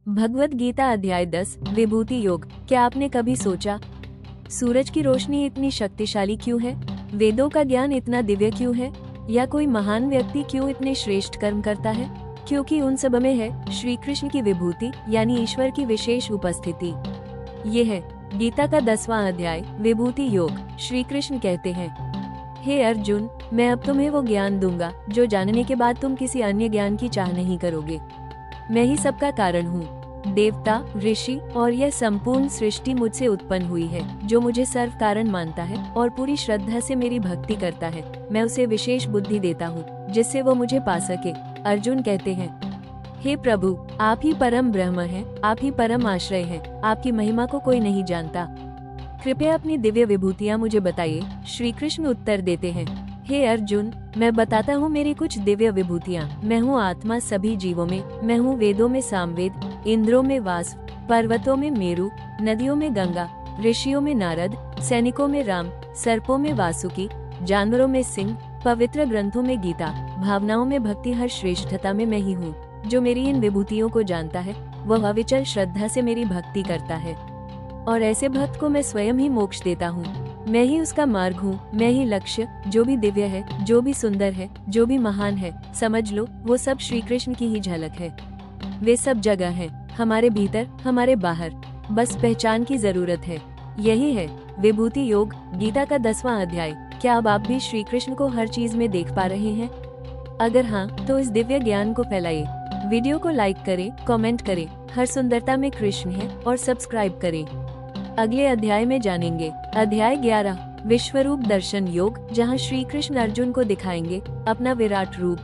भगवत गीता अध्याय 10 विभूति योग। क्या आपने कभी सोचा सूरज की रोशनी इतनी शक्तिशाली क्यों है? वेदों का ज्ञान इतना दिव्य क्यों है? या कोई महान व्यक्ति क्यों इतने श्रेष्ठ कर्म करता है? क्योंकि उन सब में है श्री कृष्ण की विभूति यानी ईश्वर की विशेष उपस्थिति। ये है गीता का 10वां अध्याय विभूति योग। श्री कृष्ण कहते हैं, हे अर्जुन, मैं अब तुम्हें वो ज्ञान दूंगा जो जानने के बाद तुम किसी अन्य ज्ञान की चाह नहीं करोगे। मैं ही सबका कारण हूँ। देवता, ऋषि और यह संपूर्ण सृष्टि मुझसे उत्पन्न हुई है। जो मुझे सर्व कारण मानता है और पूरी श्रद्धा से मेरी भक्ति करता है, मैं उसे विशेष बुद्धि देता हूँ जिससे वो मुझे पा सके। अर्जुन कहते हैं, हे प्रभु, आप ही परम ब्रह्म हैं, आप ही परम आश्रय हैं, आपकी महिमा को कोई नहीं जानता। कृपया अपनी दिव्य विभूतियाँ मुझे बताइए। श्री कृष्ण उत्तर देते हैं, हे अर्जुन, मैं बताता हूँ मेरी कुछ दिव्य विभूतियाँ। मैं हूँ आत्मा सभी जीवों में, मैं हूँ वेदों में सामवेद, इंद्रों में वास, पर्वतों में मेरु, नदियों में गंगा, ऋषियों में नारद, सैनिकों में राम, सर्पों में वासुकी, जानवरों में सिंह, पवित्र ग्रंथों में गीता, भावनाओं में भक्ति, हर श्रेष्ठता में मैं ही हूँ। जो मेरी इन विभूतियों को जानता है वह अविचल श्रद्धा से मेरी भक्ति करता है, और ऐसे भक्त को मैं स्वयं ही मोक्ष देता हूँ। मैं ही उसका मार्ग हूँ, मैं ही लक्ष्य। जो भी दिव्य है, जो भी सुंदर है, जो भी महान है, समझ लो वो सब श्री कृष्ण की ही झलक है। वे सब जगह हैं, हमारे भीतर, हमारे बाहर, बस पहचान की जरूरत है। यही है विभूति योग, गीता का 10वां अध्याय। क्या अब आप भी श्री कृष्ण को हर चीज में देख पा रहे हैं? अगर हाँ, तो इस दिव्य ज्ञान को फैलाइए। वीडियो को लाइक करें, कमेंट करें, हर सुंदरता में कृष्ण है, और सब्सक्राइब करें। अगले अध्याय में जानेंगे अध्याय 11 विश्वरूप दर्शन योग, जहां श्री कृष्ण अर्जुन को दिखाएंगे अपना विराट रूप।